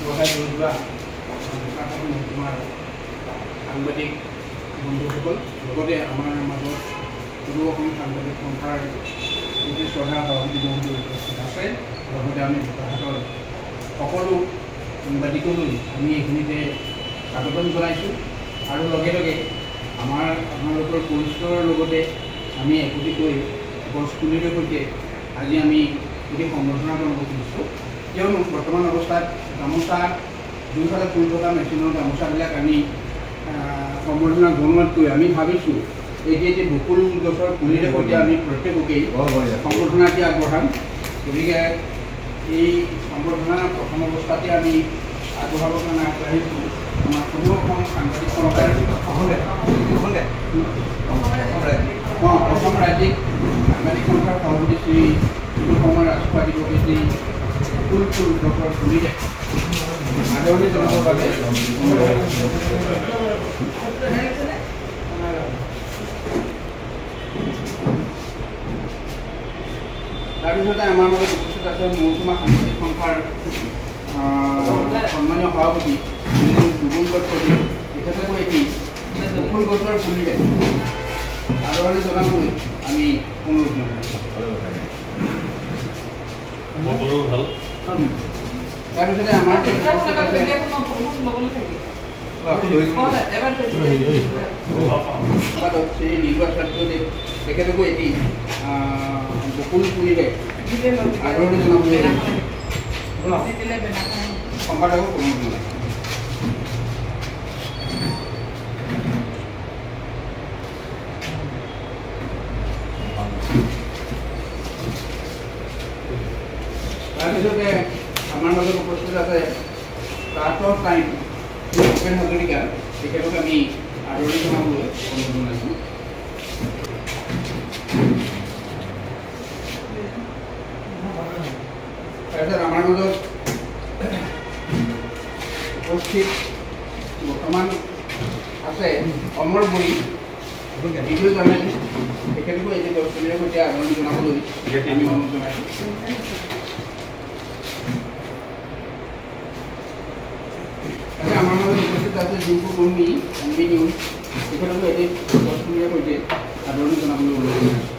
আগবঢ়াই লৈ যোৱা তোমাৰ সাংবাদিক বন্ধুসকল লগতে আমাৰ মাজত পূৰ্ব অসম সাংবাদিক সন্থাৰ শ্ৰদ্ধা সভাপতি মহোদয় উপস্থিত আছে লগতে আমি বোকাখাতৰ সকলো সাংবাদিকলৈ আমি এইখিনিতে স্বাগতম জনাইছোঁ আৰু লগে লগে আপোনালোকৰ পৰিচয়ৰ লগতে আমি একোটিকৈ গছপুলিৰ সৈতে আজি আমি এটি সম্বৰ্ধনা জনাব খুজিছোঁ কিয়নো বৰ্তমান অৱস্থাত গামোচা যোনফালে ফুল থকা মেচিনৰ গামোচাবিলাক আমি সম্বৰ্ধনা জনোৱাতকৈ আমি ভাবিছোঁ এটি বকুল গছৰ পুলিৰে সৈতে আমি প্ৰত্যেককেই সম্বৰ্ধনাটি আগবঢ়াম গতিকে এই সম্বৰ্ধনা প্ৰথম অৱস্থাতে আমি আগবঢ়াবৰ কাৰণে আগবাঢ়িছোঁ আমাৰ পূৰ্ব অসম সাংবাদিক সন্থাৰ অসম ৰাজ্যিক সাংবাদিক সন্থাৰ সভাপতি শ্ৰী সময় ৰাজখোৱা দিৱসে যি ফুল গছৰ পুলিৰে আদৰণি জনাবৰ বাবে তাৰপিছতে আমাৰ মাজত উপস্থিত আছে মহকুমা সাংবাদিক সন্থাৰ সন্মানীয় সভাপতি দুগুণ গছপতি তেখেতকো এটি বকুল গছৰ পুলিৰে আদৰণি জনাবলৈ আমি অনুৰোধ জনাইছোঁ তাৰপিছতে আমাৰ শ্ৰী নিৰ্বাচন তেখেতকো এটি বকুল পুলিৰে আদৰণি জনাবলৈ সম্পাদকক অনুৰোধ জনাইছোঁ তাৰপিছতে আমাৰ মাজত উপস্থিত আছে কাৰ্টৰ টাইম ভূপেন হাজৰিকা তেখেতক আমি আদৰণি জনাবলৈ অনুৰোধ জনাইছোঁ তাৰপিছত আমাৰ মাজত উপস্থিত বৰ্তমান আছে অমৰ বড়ি ভিডিঅ' জাৰ্নেলিষ্ট তেখেতকো এটি গছপুলিৰে সৈতে আদৰণি জনাবলৈ আমি অনুৰোধ জনাইছোঁ আমাৰ মাজত উপস্থিত আছে যোনবোৰ কৰ্মী এমবি নিউজ তেখেতকো এটি গছপুলিৰে সৈতে আদৰণি জনাবলৈ অনুৰোধ জনাইছোঁ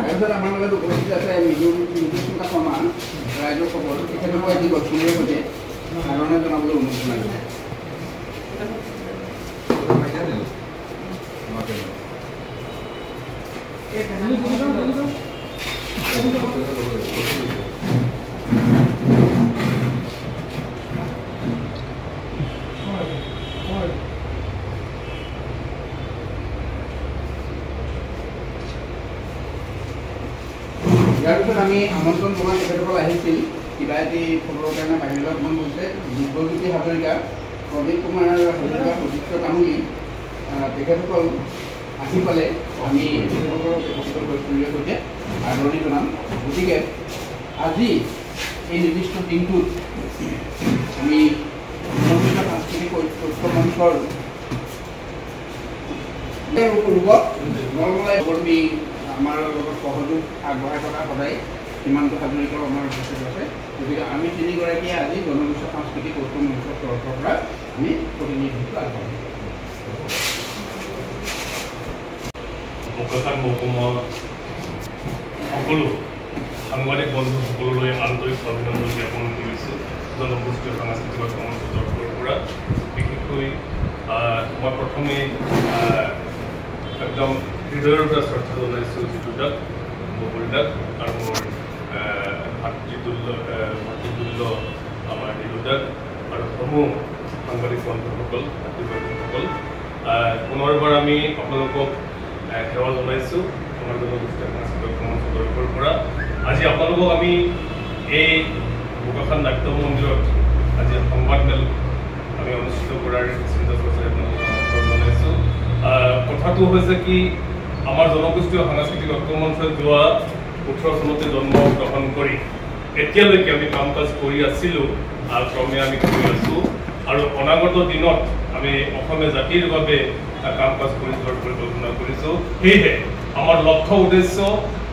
তাৰপিছত আমাৰ মাজত উপস্থিত আছে মৃদুস্মিতা শৰ্মা ৰাইজৰ খবৰ তেখেতকো এটি গছপুলিৰে সৈতে আদৰণি জনাবলৈ অনুৰোধ জনাইছোঁ ইয়াৰ পিছত আমি আমন্ত্ৰণ জনাই তেখেতসকল আহিছিল কিবা এটি খবৰৰ কাৰণে বাহিৰলৈ মন গৈছে দিব্যজ্যোতি হাজৰিকা প্ৰদীপ কুমাৰ হাজৰিকা সুচিত্ৰ তামুলী তেখেতসকল আহি পালে আমি তেখেতসকলক একত্ৰিত গছপুলিৰে সৈতে আদৰণি জনাম গতিকে আজি এই নিৰ্দিষ্ট দিনটোত আমি সাংস্কৃতিক ঐক্য মঞ্চৰ নলমলাই কৰ্মী আমাৰ লগত সহযোগ আগবঢ়াই থকা সদায় সীমান্ত হাজৰিকাও আমাৰ উপস্থিত আছে গতিকে আমি তিনিগৰাকীয়ে আজি জনগোষ্ঠী সাংস্কৃতিক ঐক্য মঞ্চৰ তৰফৰ পৰা আমি প্ৰতিনিধিত্ব আগবঢ়াম বোকাখাত মহকুমাৰ সকলো সাংবাদিক বন্ধুসকললৈ আন্তৰিক অভিনন্দন জ্ঞাপন কৰিছোঁ জনগোষ্ঠীয় সাংস্কৃতিক ঐক্য মঞ্চৰ তৰফৰ পৰা বিশেষকৈ মই প্ৰথমে একদম হৃদয়ৰ পৰা শ্ৰদ্ধা জনাইছোঁ যিটোদাক ববুৰিদাক আৰু মোৰ ভাতৃতুল্য আমাৰ নিৰুদাক আৰু সমূহ সাংবাদিক বন্ধুসকল ভাতৃবন্ধুসকল পুনৰবাৰ আমি আপোনালোকক সেৱা জনাইছোঁ আমাৰ জনগোষ্ঠীয় সাংস্কৃতিক ঐক্য মঞ্চৰ তৰফৰ পৰা আজি আপোনালোকক আমি এই বোকাখাত নাট্য মন্দিৰত আজি সংবাদমেল আমি অনুষ্ঠিত কৰাৰ চিন্তা চৰ্চাৰে আপোনালোকক আমন্ত্ৰণ জনাইছোঁ কথাটো হৈছে কি আমাৰ জনগোষ্ঠীয় সাংস্কৃতিক ঐক্য মঞ্চই যোৱা 18 চনতে জন্মগ্ৰহণ কৰি এতিয়ালৈকে আমি কাম কাজ কৰি আছিলোঁ আৰু ক্ৰমে আমি কৰি আছোঁ আৰু অনাগত দিনত আমি অসমীয়া জাতিৰ বাবে কাম কাজ কৰি যোৱাৰ পৰিকল্পনা কৰিছোঁ সেয়েহে আমাৰ লক্ষ্য উদ্দেশ্য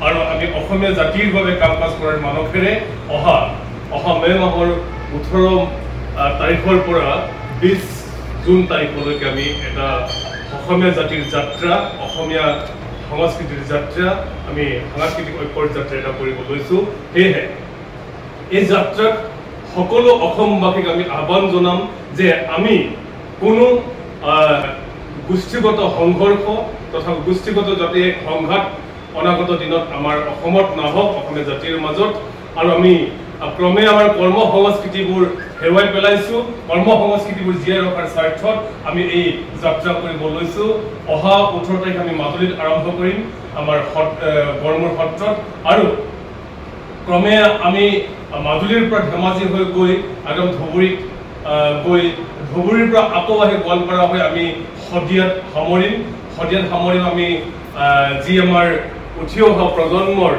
আৰু আমি অসমীয়া জাতিৰ বাবে কাম কাজ কৰাৰ মানসেৰে অহা মে মাহৰ 18 তাৰিখৰ পৰা 20 জুন তাৰিখলৈকে আমি এটা অসমীয়া জাতিৰ যাত্ৰা অসমীয়া সংস্কৃতিৰ যাত্ৰা আমি সাংস্কৃতিক ঐক্যৰ যাত্ৰা এটা কৰিব লৈছোঁ সেয়েহে এই যাত্ৰাত সকলো অসমবাসীক আমি আহ্বান জনাম যে আমি কোনো গোষ্ঠীগত সংঘৰ্ষ তথা গোষ্ঠীগত যাতে সংঘাত অনাগত দিনত আমাৰ অসমত নাহক অসমীয়া জাতিৰ মাজত আৰু আমি ক্ৰমে আমাৰ কৰ্ম সংস্কৃতিবোৰ হেৰুৱাই পেলাইছোঁ কৰ্ম সংস্কৃতিবোৰ জীয়াই ৰখাৰ স্বাৰ্থত আমি এই যাত্ৰা কৰিব লৈছোঁ অহা 18 তাৰিখ আমি মাজুলীত আৰম্ভ কৰিম আমাৰ গড়মূৰ সত্ৰত আৰু ক্ৰমে আমি মাজুলীৰ পৰা ধেমাজি হৈ গৈ একদম ধুবুৰীত গৈ ধুবুৰীৰ পৰা আকৌ আহি গোৱালপাৰা হৈ আমি শদিয়াত সামৰিম আমি যি আমাৰ উঠি অহা প্ৰজন্মৰ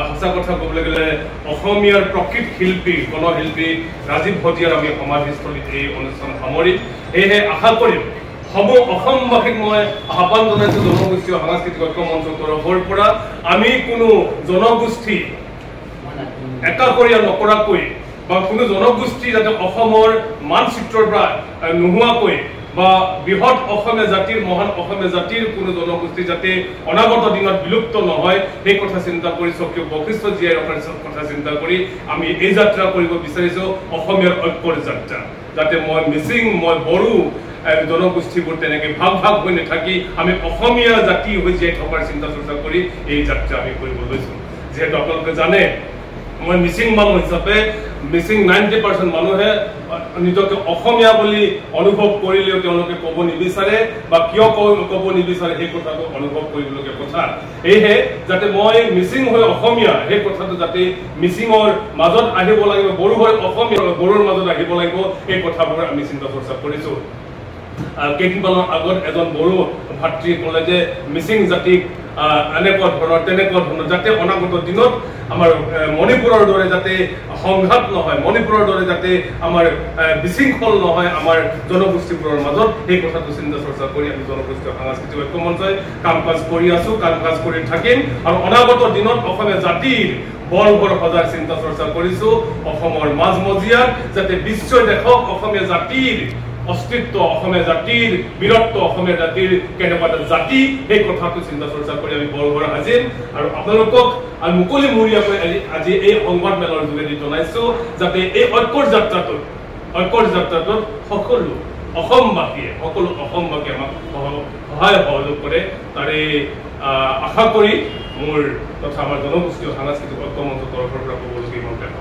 সঁচা কথা ক'বলৈ গ'লে অসমীয়াৰ প্ৰকৃত শিল্পী গণশিল্পী ৰাজীৱ ভটিয়াৰ আমি সমাধিস্থলীত এই অনুষ্ঠান সামৰিম সেয়েহে আশা কৰিম সমূহ অসমবাসীক মই আহ্বান জনাইছোঁ জনগোষ্ঠী সাংস্কৃতিক ঐক্য মঞ্চৰ তৰফৰ পৰা আমি কোনো জনগোষ্ঠী একাকৰীয়া নকৰাকৈ বা কোনো জনগোষ্ঠী যাতে অসমৰ মানচিত্ৰৰ পৰা নোহোৱাকৈ বা বৃহৎ অসমীয়া জাতিৰ মহান অসমীয়া জাতিৰ কোনো জনগোষ্ঠী যাতে অনাগত দিনত বিলুপ্ত নহয় সেই কথা চিন্তা কৰি স্বকীয় বৈশিষ্ট্য জীয়াই ৰখাৰ কথা চিন্তা কৰি আমি এই যাত্ৰা কৰিব বিচাৰিছোঁ অসমীয়াৰ ঐক্যৰ যাত্ৰা যাতে মই মিচিং মই বড়ো জনগোষ্ঠীবোৰ তেনেকৈ ভাগ হৈ নাথাকি আমি অসমীয়া জাতি হৈ জীয়াই থকাৰ চিন্তা চৰ্চা কৰি এই যাত্ৰা আমি কৰিব লৈছোঁ যিহেতু আপোনালোকে জানে মই মিচিং মানুহ হিচাপে মিচিং 90% মানুহে নিজকে অসমীয়া বুলি অনুভৱ কৰিলেও তেওঁলোকে ক'ব নিবিচাৰে বা কিয় ক'ব নিবিচাৰে সেই কথাটো অনুভৱ কৰিবলগীয়া কথা সেয়েহে যাতে মই মিচিং হৈ অসমীয়া সেই কথাটো যাতে মিচিঙৰ মাজত আহিব লাগিব বড়ো হৈ অসমীয়া বড়োৰ মাজত আহিব লাগিব এই কথাবোৰ আমি চিন্তা চৰ্চা কৰিছোঁ কেইদিনমানৰ আগত এজন বড়ো ভাতৃয়ে ক'লে যে মিচিং জাতিক এনেকুৱা ধৰণৰ যাতে অনাগত দিনত আমাৰ মণিপুৰৰ দৰে যাতে সংঘাত নহয় মণিপুৰৰ দৰে যাতে আমাৰ বিশৃংখল নহয় আমাৰ জনগোষ্ঠীবোৰৰ মাজত সেই কথাটো চিন্তা চৰ্চা কৰি আমি জনগোষ্ঠীয় সাংস্কৃতিক ঐক্য মঞ্চই কাম কাজ কৰি আছোঁ কাম কাজ কৰি থাকিম আৰু অনাগত দিনত অসমীয়া জাতিৰ বলভৰ সজাৰ চিন্তা চৰ্চা কৰিছোঁ অসমৰ মাজমজিয়াত যাতে বিশ্বই দেখক অসমীয়া জাতিৰ অস্তিত্ব অসমীয়া জাতিৰ বীৰত্ব অসমীয়া জাতিৰ কেনেকুৱা এটা জাতি সেই কথাটো চিন্তা চৰ্চা কৰি আমি বলভৰ সাজিম আৰু আপোনালোকক আমি মুকলিমূৰীয়াকৈ আজি এই সংবাদ মেলৰ যোগেদি জনাইছোঁ যাতে এই ঐক্যৰ যাত্ৰাটোত সকলো অসমবাসীয়ে আমাক সহায় সহযোগ কৰে তাৰে আশা কৰি মোৰ তথা আমাৰ জনগোষ্ঠীয় সাংস্কৃতিক ঐক্য মঞ্চৰ তৰফৰ পৰা ক'বলগীয়া ইমান দেখা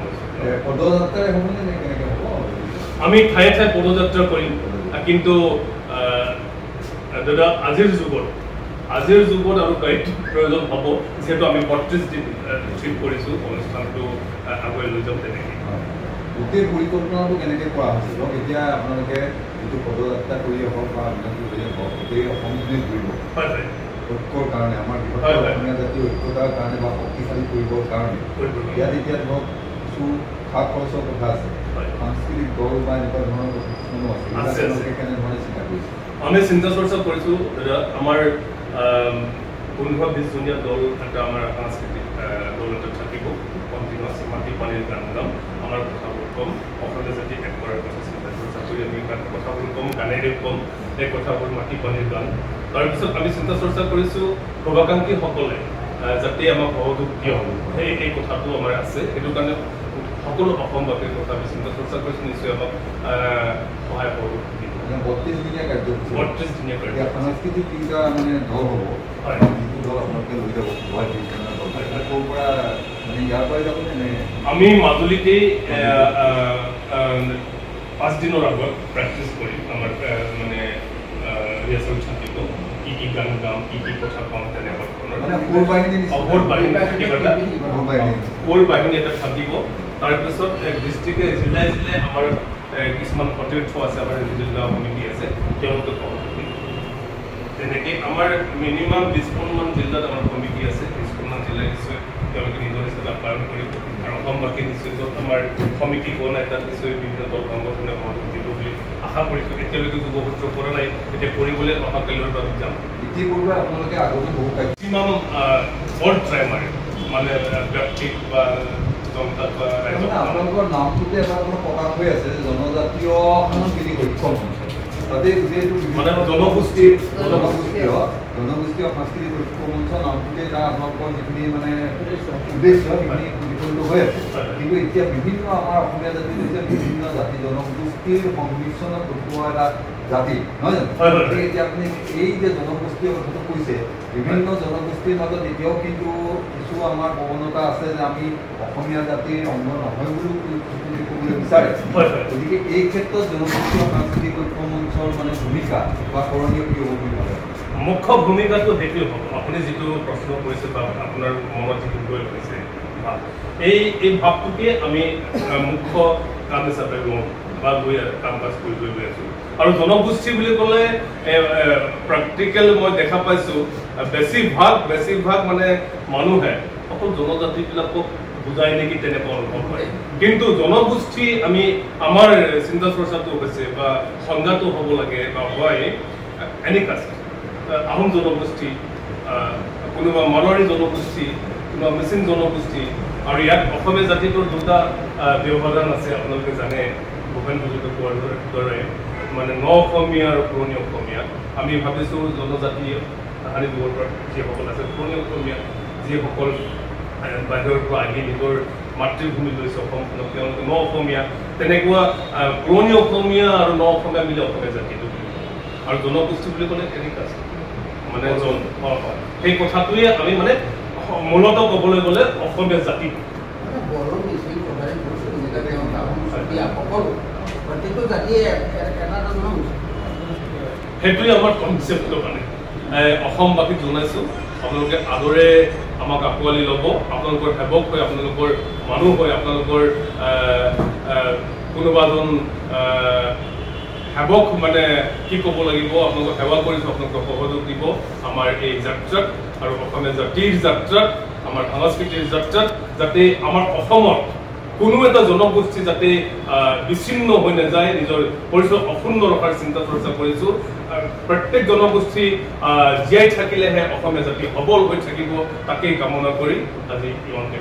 আমি ঠায়ে ঠায়ে পদযাত্ৰা কৰিম কিন্তু দাদা আজিৰ যুগত আৰু গাইড প্ৰয়োজন হ'ব যিহেতু আমি 32 দিন ঠিক কৰিছোঁ অনুষ্ঠানটো আগুৱাই লৈ যাম তেনেকৈ গোটেই পৰিকল্পনাটো কেনেকৈ কৰা হৈছে ধৰক এতিয়া আপোনালোকে যিটো পদযাত্ৰা কৰি হওক বা গোটেই অসমখনে ঘূৰিব ঐক্যৰ কাৰণে আমাৰ অসমীয়া জাতীয় ঐক্যতাৰ কাৰণে বা শক্তিশালী কৰিবৰ কাৰণে ইয়াত এতিয়া ধৰক কিছু খা খৰচৰ কথা আছে সাংস্কৃতিক দল বা এনেকুৱা ধৰণৰ কিছুমানো আছে কেনেধৰণে চিন্তা কৰিছে আমি চিন্তা চৰ্চা কৰিছোঁ আমাৰ 15-20 জনীয়া দল এটা আমাৰ সাংস্কৃতিক দল এটা থাকিব কণ্টিনিউৱাছ মাটি পানীৰ গান গাম আমাৰ কথাবোৰ কম অসমীয়া জাতি এক কৰাৰ কথা চিন্তা চৰ্চা কৰি আমি কথাবোৰ কম গানেৰে কম এই কথাবোৰ মাটি পানীৰ গান তাৰপিছত আমি চিন্তা চৰ্চা কৰিছোঁ শুভাকাংক্ষীসকলে যাতে আমাক সহযোগ দিয়ক এই কথাটো আমাৰ আছে সেইটো কাৰণে সকলো অসমবাসীৰ কথা আমি চিন্তা চৰ্চা কৰিছোঁ নিশ্চয় আমাক সহায় সহযোগ দিব 32 দিনীয়া কাৰ্যসূচী সাংস্কৃতিক তিনিটা মানে দল হ'ব যিটো দল আপোনালোকে লৈ যাব ক'ৰ পৰা মানে ইয়াৰ পৰাই যাব নে আমি মাজুলীতেই 5 দিনৰ আগত প্ৰেক্টিছ কৰিম আমাৰ মানে ৰিহাৰ্চেল থাকিব কি গান গাম কি কথা কম তেনেকুৱা কোৰ বাহিনী এটা থাকিব তাৰপিছত ডিষ্ট্ৰিক্টে জিলাই আমাৰ কিছুমান সতীৰ্থ আছে আমাৰ জিলা সমিতি আছে তেওঁলোকে তেনেকৈ আমাৰ মিনিমাম 20খনমান জিলাত আমাৰ সমিতি আছে 20খনমান জিলা নিশ্চয় তেওঁলোকে নিজৰ হিচাপে পালন কৰিব আৰু অসমবাসী নিশ্চয় য'ত আমাৰ সমিতি কোন এটা নিশ্চয় বিভিন্ন দল সংগঠনে সহযোগ দিব বুলি আশা কৰিছোঁ। এতিয়ালৈকে যুৱসূত্ৰ কৰা নাই, এতিয়া কৰিবলৈ অহাকালিলৈ আমি যাম। ইতিপূৰ্বে আপোনালোকে আগতে বহু মেক্সিমাম অল ট্ৰাইমাৰ মানে ব্যক্তিক বা জনতাক বা ৰাইজক আপোনালোকৰ নামটোতে এটা প্ৰকাশ হৈ আছে যে জনজাতীয় সাংস্কৃতিক ঐক্য মঞ্চ, তাতে যিহেতু মানে জনগোষ্ঠীৰ জনগোষ্ঠীয় সাংস্কৃতিক ঐক্য মঞ্চ নামটোতে এটা আপোনালোকৰ যিখিনি মানে উদ্দেশ্য সেইখিনি বিফলিত হৈ আছে। কিন্তু এতিয়া বিভিন্ন আমাৰ অসমীয়া জাতি হৈছে বিভিন্ন জাতি জনগোষ্ঠীৰ সংমিশ্ৰণত বটোৱা এটা জাতি, নহয় জানো? এতিয়া আপুনি এই যে জনগোষ্ঠীয় কথাটো কৈছে, বিভিন্ন জনগোষ্ঠীৰ মাজত এতিয়াও কিন্তু কিছু আমাৰ প্ৰৱণতা আছে যে আমি অসমীয়া জাতিৰ অংগ নহয় বুলিও ক'বলৈ বিচাৰে। গতিকে এই ক্ষেত্ৰত জনগোষ্ঠীয় সাংস্কৃতিক ঐক্য মঞ্চৰ মানে ভূমিকা বা কৰণীয় কি হ'ব বুলি ভাবে? মুখ্য ভূমিকাটো সেইটোৱে হ'ব। আপুনি যিটো প্ৰশ্ন কৰিছে বা আপোনাৰ মনত যিটো গৈ লৈছে ভাৱ, এই ভাৱটোকে আমি মুখ্য কাম হিচাপে লওঁ বা গৈ কাম কাজ কৰি গৈ আছোঁ। আৰু জনগোষ্ঠী বুলি ক'লে প্ৰেক্টিকেল মই দেখা পাইছোঁ বেছিভাগ মানে মানুহে অকল জনজাতিবিলাকক বুজাই নেকি তেনেকুৱা অনুভৱ কৰে। কিন্তু জনগোষ্ঠী আমি আমাৰ চিন্তা চৰ্চাটো হৈছে বা সংজ্ঞাটো হ'ব লাগে বা হয় এনি কাষ্ট, আহোম জনগোষ্ঠী, কোনোবা মাৰোৱাৰী জনগোষ্ঠী, কোনোবা মিচিং জনগোষ্ঠী, আৰু ইয়াত অসমীয়া জাতিটোৰ দুটা ব্যৱধান আছে। আপোনালোকে জানে ভূপেন হাজৰিকা কোৱাৰ দৰে মানে ন অসমীয়া আৰু পুৰণি অসমীয়া। আমি ভাবিছোঁ জনজাতি তাহানি যুগৰ পৰা যিসকল আছে পুৰণি অসমীয়া, যিসকল বাহিৰৰ পৰা আহি নিজৰ মাতৃভূমি লৈছে অসমখনক, তেওঁলোকে ন অসমীয়া। তেনেকুৱা পুৰণি অসমীয়া আৰু ন অসমীয়া মিলি অসমীয়া জাতিটো আৰু জনগোষ্ঠী বুলি ক'লে কেনেকুৱা আছে মানে সেই কথাটোৱে আমি মানে মূলতঃ ক'বলৈ গ'লে অসমীয়া জাতি সেইটোৱে আমাৰ কনচেপ্টটো। মানে অসমবাসীক জনাইছোঁ আপোনালোকে আদৰে আমাক আঁকোৱালি ল'ব, আপোনালোকৰ সেৱক হৈ, আপোনালোকৰ মানুহ হৈ, আপোনালোকৰ কোনোবা এজন সেৱক মানে কি ক'ব লাগিব, আপোনালোকক সেৱা কৰিছোঁ, আপোনালোকক সহযোগ দিব আমাৰ এই যাত্ৰাত আৰু অসমীয়া জাতিৰ যাত্ৰাত, আমাৰ সাংস্কৃতিক যাত্ৰাত, যাতে আমাৰ অসমত কোনো এটা জনগোষ্ঠী যাতে বিচ্ছিন্ন হৈ নাযায়, নিজৰ পৰিচয় অক্ষুণ্ণ ৰখাৰ চিন্তা চৰ্চা কৰিছোঁ। প্ৰত্যেক জনগোষ্ঠী জীয়াই থাকিলেহে অসমীয়া জাতি সবল হৈ থাকিব, তাকেই কামনা কৰি আজি ইমানতে